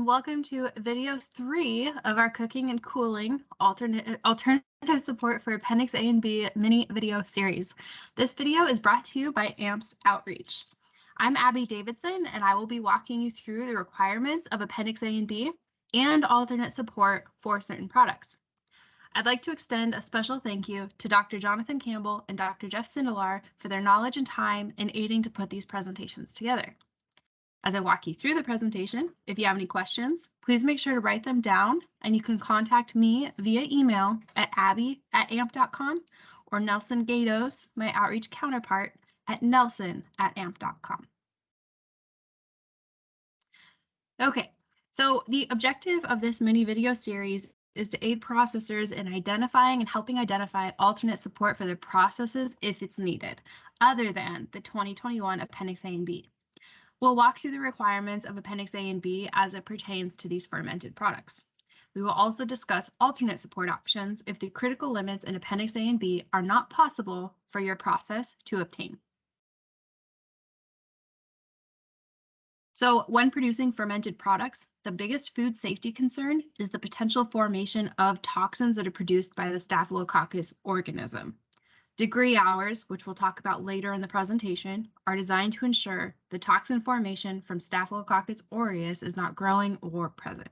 and welcome to video 3 of our Cooking and Cooling Alternative Support for Appendix A and B mini video series. This video is brought to you by AAMP's Outreach. I'm Abby Davidson, and I will be walking you through the requirements of Appendix A and B and alternate support for certain products. I'd like to extend a special thank you to Dr. Jonathan Campbell and Dr. Jeff Sindelar for their knowledge and time in aiding to put these presentations together. As I walk you through the presentation, if you have any questions, please make sure to write them down, and you can contact me via email at abby@amp.com or Nelson Gatos, my outreach counterpart, at nelson@amp.com. Okay, so the objective of this mini video series is to aid processors in identifying and helping identify alternate support for their processes if it's needed, other than the 2021 Appendix A and B. We'll walk through the requirements of Appendix A and B as it pertains to these fermented products. We will also discuss alternate support options if the critical limits in Appendix A and B are not possible for your process to obtain. So when producing fermented products, the biggest food safety concern is the potential formation of toxins that are produced by the Staphylococcus organism. Degree hours, which we'll talk about later in the presentation, are designed to ensure the toxin formation from Staphylococcus aureus is not growing or present.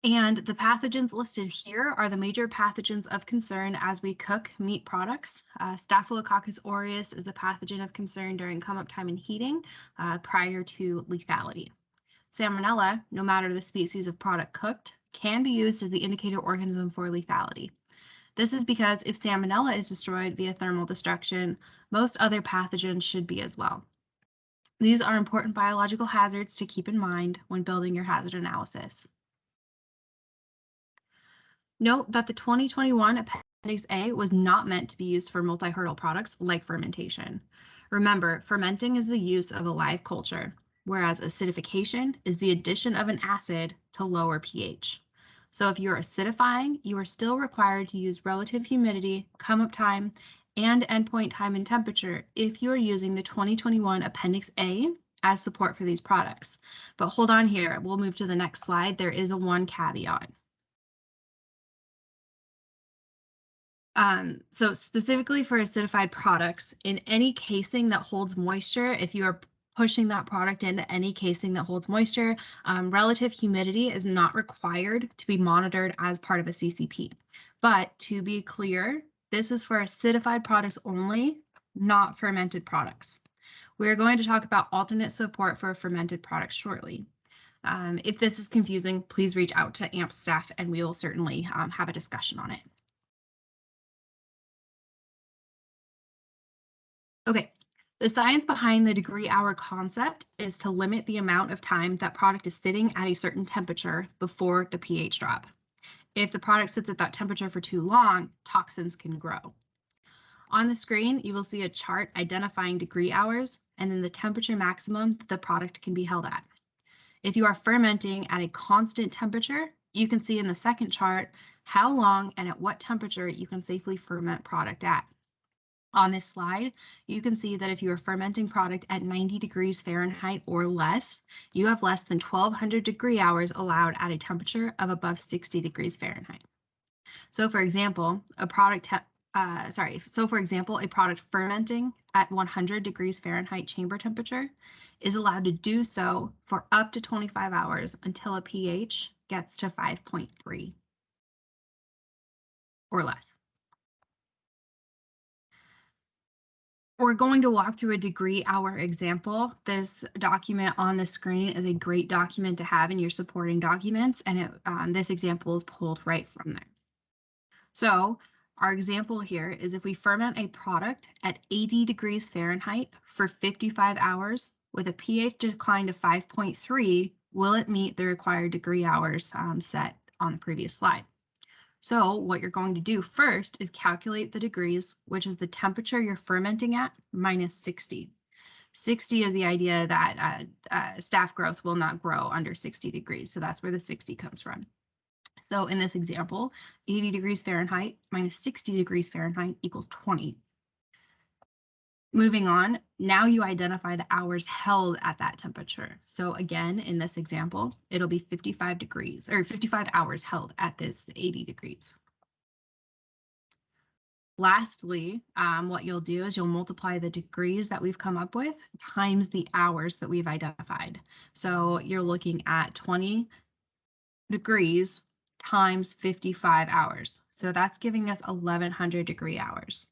And the pathogens listed here are the major pathogens of concern as we cook meat products. Staphylococcus aureus is a pathogen of concern during come-up time and heating prior to lethality. Salmonella, no matter the species of product cooked, can be used as the indicator organism for lethality. This is because if Salmonella is destroyed via thermal destruction, most other pathogens should be as well. These are important biological hazards to keep in mind when building your hazard analysis. Note that the 2021 Appendix A was not meant to be used for multi-hurdle products like fermentation. Remember, fermenting is the use of a live culture, whereas acidification is the addition of an acid to lower pH. So if you're acidifying, you are still required to use relative humidity, come-up time, and endpoint time and temperature if you are using the 2021 Appendix A as support for these products. But hold on here, we'll move to the next slide. There is one caveat. So specifically for acidified products, in any casing that holds moisture, if you are pushing that product into any casing that holds moisture, relative humidity is not required to be monitored as part of a CCP. But to be clear, this is for acidified products only, not fermented products. We're going to talk about alternate support for fermented products shortly. If this is confusing, please reach out to AMP staff and we will certainly have a discussion on it. Okay. The science behind the degree hour concept is to limit the amount of time that product is sitting at a certain temperature before the pH drop. If the product sits at that temperature for too long, toxins can grow. On the screen, you will see a chart identifying degree hours and then the temperature maximum that the product can be held at. If you are fermenting at a constant temperature, you can see in the second chart how long and at what temperature you can safely ferment product at. On this slide, you can see that if you are fermenting product at 90 degrees Fahrenheit or less, you have less than 1200 degree hours allowed at a temperature of above 60 degrees Fahrenheit. So for example, a product fermenting at 100 degrees Fahrenheit chamber temperature is allowed to do so for up to 25 hours until a pH gets to 5.3 or less. We're going to walk through a degree hour example. This document on the screen is a great document to have in your supporting documents, and this example is pulled right from there. So our example here is if we ferment a product at 80 degrees Fahrenheit for 55 hours with a pH decline to 5.3, will it meet the required degree hours set on the previous slide? So what you're going to do first is calculate the degrees, which is the temperature you're fermenting at minus 60. 60 is the idea that staph growth will not grow under 60 degrees. So that's where the 60 comes from. So in this example, 80 degrees Fahrenheit minus 60 degrees Fahrenheit equals 20. Moving on, now you identify the hours held at that temperature. So again, in this example, it'll be 55 degrees or 55 hours held at this 80 degrees. Lastly, what you'll do is you'll multiply the degrees that we've come up with times the hours that we've identified. So you're looking at 20 degrees times 55 hours. So that's giving us 1100 degree hours.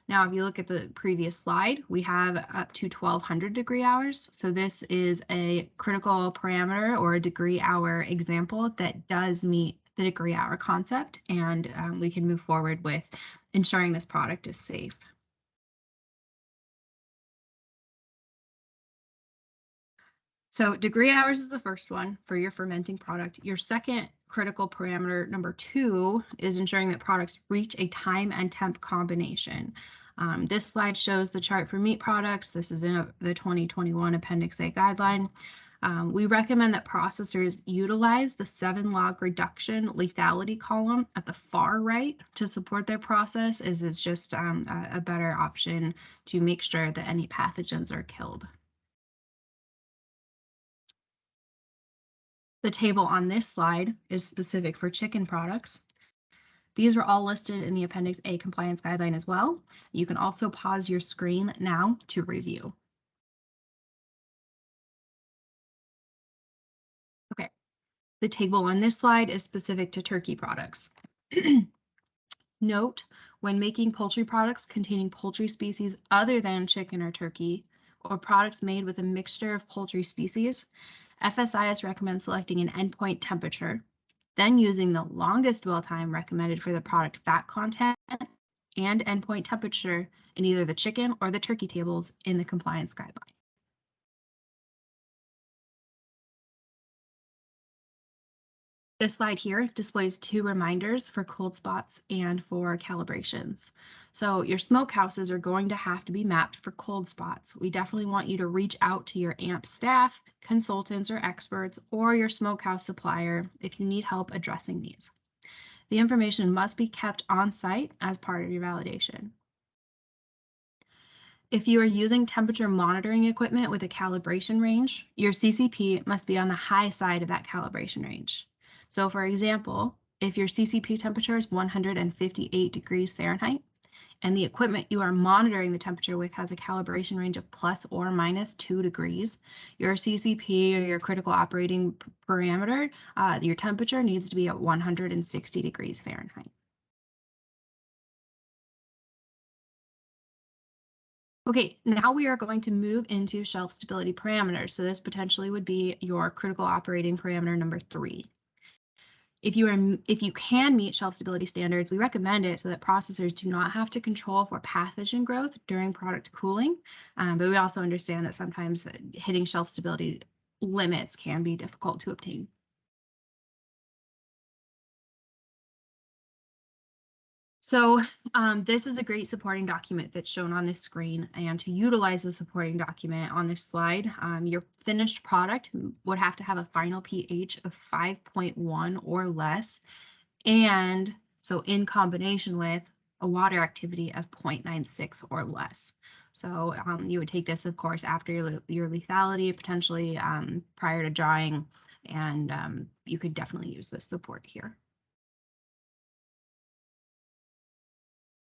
Now, if you look at the previous slide, we have up to 1200 degree hours. So this is a critical parameter or a degree hour example that does meet the degree hour concept, and we can move forward with ensuring this product is safe. So degree hours is the first one for your fermenting product. Your second critical parameter, number 2, is ensuring that products reach a time and temp combination. This slide shows the chart for meat products. This is in the 2021 Appendix A guideline. We recommend that processors utilize the 7-log reduction lethality column at the far right to support their process, as it's just a better option to make sure that any pathogens are killed. The table on this slide is specific for chicken products. These are all listed in the Appendix A compliance guideline as well. You can also pause your screen now to review. Okay, the table on this slide is specific to turkey products. Note, when making poultry products containing poultry species other than chicken or turkey, or products made with a mixture of poultry species, FSIS recommends selecting an endpoint temperature, then using the longest dwell time recommended for the product fat content and endpoint temperature in either the chicken or the turkey tables in the compliance guideline. This slide here displays 2 reminders for cold spots and for calibrations. So your smokehouses are going to have to be mapped for cold spots. We definitely want you to reach out to your AAMP staff, consultants or experts, or your smokehouse supplier if you need help addressing these. The information must be kept on site as part of your validation. If you are using temperature monitoring equipment with a calibration range, your CCP must be on the high side of that calibration range. So for example, if your CCP temperature is 158 degrees Fahrenheit and the equipment you are monitoring the temperature with has a calibration range of plus or minus 2 degrees, your CCP or your critical operating parameter, your temperature needs to be at 160 degrees Fahrenheit. Okay, now we are going to move into shelf stability parameters. So this potentially would be your critical operating parameter number 3. If you can meet shelf stability standards, we recommend it so that processors do not have to control for pathogen growth during product cooling. But we also understand that sometimes hitting shelf stability limits can be difficult to obtain. So this is a great supporting document that's shown on this screen, and to utilize the supporting document on this slide, your finished product would have to have a final pH of 5.1 or less, and so in combination with a water activity of 0.96 or less. So you would take this, of course, after your lethality, potentially prior to drying, and you could definitely use this support here.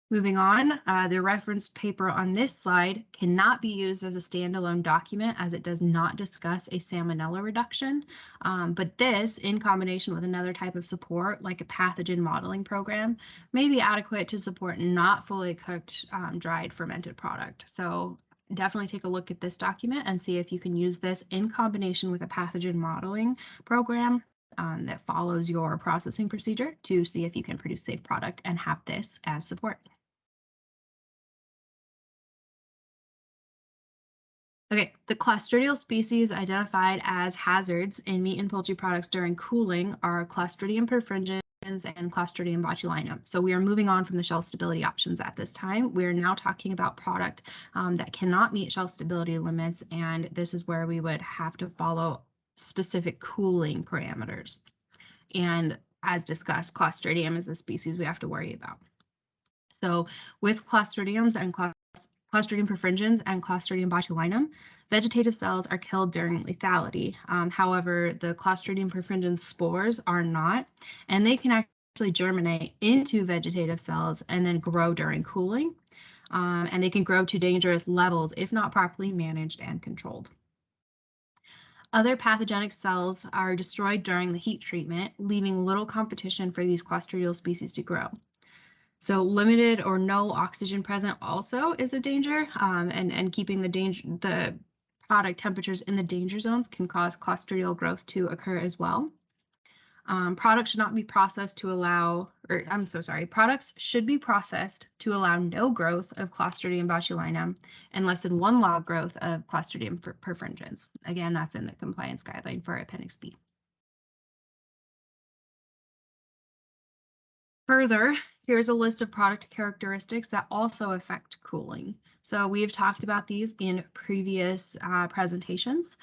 Moving on, the reference paper on this slide cannot be used as a standalone document as it does not discuss a salmonella reduction, but this, in combination with another type of support like a pathogen modeling program, may be adequate to support not fully cooked dried fermented product. So definitely take a look at this document and see if you can use this in combination with a pathogen modeling program that follows your processing procedure to see if you can produce safe product and have this as support. Okay, the Clostridial species identified as hazards in meat and poultry products during cooling are Clostridium perfringens and Clostridium botulinum. So we are moving on from the shelf stability options at this time. We are now talking about product that cannot meet shelf stability limits, and this is where we would have to follow specific cooling parameters. And as discussed, Clostridium is the species we have to worry about. So with Clostridiums and Clostridium perfringens and Clostridium botulinum, vegetative cells are killed during lethality. However, the Clostridium perfringens spores are not, and they can actually germinate into vegetative cells and then grow during cooling. And they can grow to dangerous levels if not properly managed and controlled. Other pathogenic cells are destroyed during the heat treatment, leaving little competition for these clostridial species to grow. So limited or no oxygen present also is a danger, and keeping the product temperatures in the danger zones can cause clostridial growth to occur as well. Products should not be processed to allow, products should be processed to allow no growth of Clostridium botulinum and less than 1 log growth of Clostridium perfringens. Again, that's in the compliance guideline for Appendix B. Further, here's a list of product characteristics that also affect cooling. So we've talked about these in previous presentations.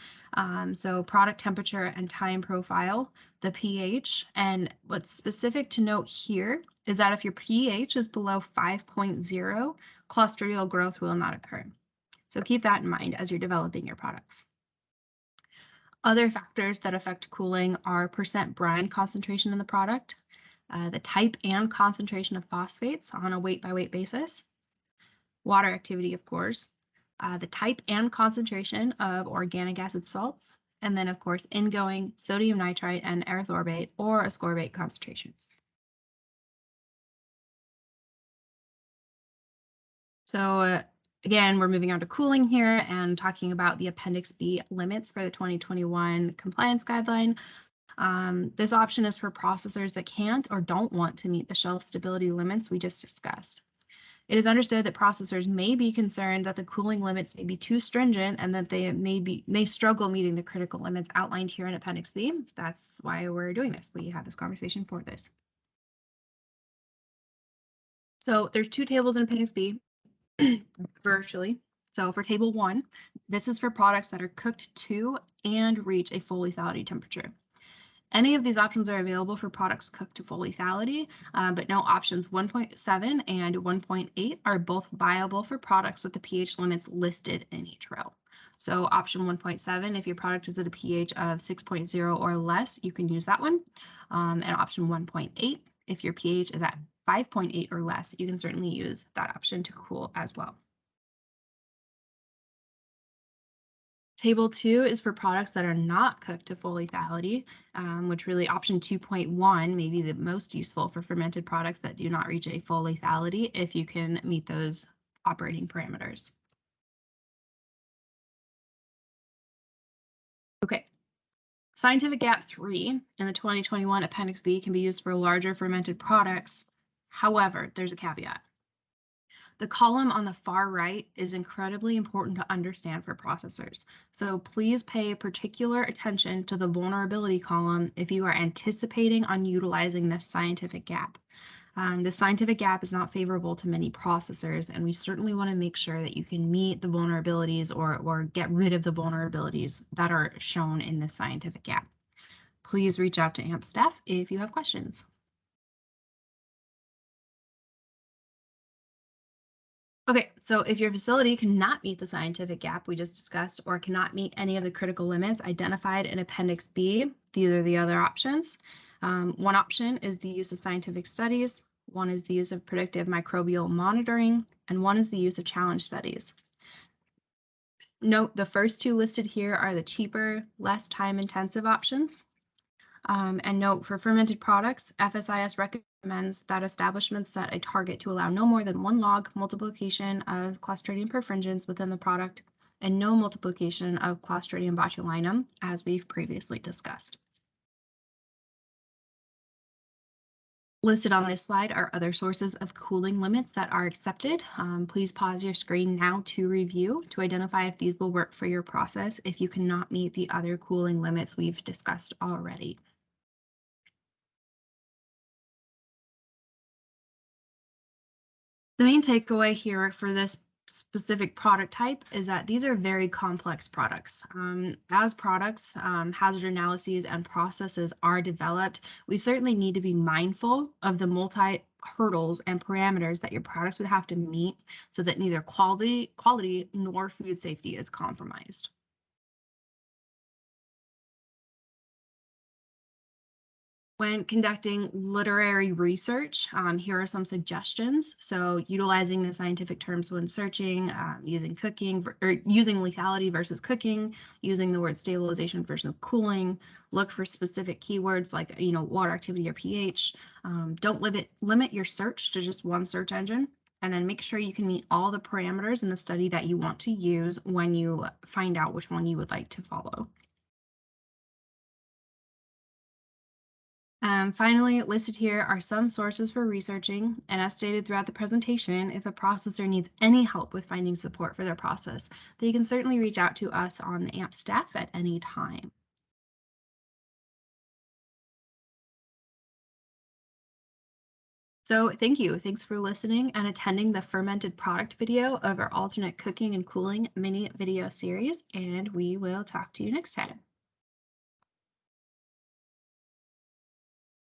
So product temperature and time profile, the pH, and what's specific to note here is that if your pH is below 5.0, clostridial growth will not occur. So keep that in mind as you're developing your products. Other factors that affect cooling are % brine concentration in the product, the type and concentration of phosphates on a weight-by-weight basis, water activity, of course, the type and concentration of organic acid salts, and then, of course, ingoing sodium nitrite and erythorbate or ascorbate concentrations. So again, we're moving on to cooling here and talking about the Appendix B limits for the 2021 compliance guideline. This option is for processors that can't or don't want to meet the shelf stability limits we just discussed. It is understood that processors may be concerned that the cooling limits may be too stringent and that they may struggle meeting the critical limits outlined here in Appendix B. That's why we're doing this. We have this conversation for this. So there's 2 tables in Appendix B virtually. So for table 1, this is for products that are cooked to and reach a full lethality temperature. Any of these options are available for products cooked to full lethality, but no options 1.7 and 1.8 are both viable for products with the pH limits listed in each row. So option 1.7, if your product is at a pH of 6.0 or less, you can use that one. And option 1.8, if your pH is at 5.8 or less, you can certainly use that option to cool as well. Table 2 is for products that are not cooked to full lethality, which really option 2.1 may be the most useful for fermented products that do not reach a full lethality if you can meet those operating parameters. Okay, scientific gap 3 in the 2021 Appendix B can be used for larger fermented products. However, there's a caveat. The column on the far right is incredibly important to understand for processors. So please pay particular attention to the vulnerability column if you are anticipating on utilizing this scientific gap. The scientific gap is not favorable to many processors, and we certainly want to make sure that you can meet the vulnerabilities or get rid of the vulnerabilities that are shown in this scientific gap. Please reach out to AAMP staff if you have questions. Okay, so if your facility cannot meet the scientific gap we just discussed or cannot meet any of the critical limits identified in Appendix B, these are the other options. One option is the use of scientific studies, one is the use of predictive microbial monitoring, and one is the use of challenge studies. Note the first 2 listed here are the cheaper, less time-intensive options. And note for fermented products, FSIS recommends that establishments set a target to allow no more than 1 log multiplication of Clostridium perfringens within the product and no multiplication of Clostridium botulinum, as we've previously discussed. Listed on this slide are other sources of cooling limits that are accepted. Please pause your screen now to review to identify if these will work for your process if you cannot meet the other cooling limits we've discussed already. The main takeaway here for this specific product type is that these are very complex products. As products, hazard analyses and processes are developed, we certainly need to be mindful of the hurdles and parameters that your products would have to meet so that neither quality nor food safety is compromised. When conducting literary research, here are some suggestions. So utilizing the scientific terms when searching, using lethality versus cooking, using the word stabilization versus cooling, look for specific keywords like, water activity or pH. Don't limit your search to just one search engine. And then make sure you can meet all the parameters in the study that you want to use when you find out which one you would like to follow. Finally, listed here are some sources for researching, and as stated throughout the presentation, if a processor needs any help with finding support for their process, they can certainly reach out to us on the AMP staff at any time. So thank you. Thanks for listening and attending the fermented product video of our alternate cooking and cooling mini video series, and we will talk to you next time.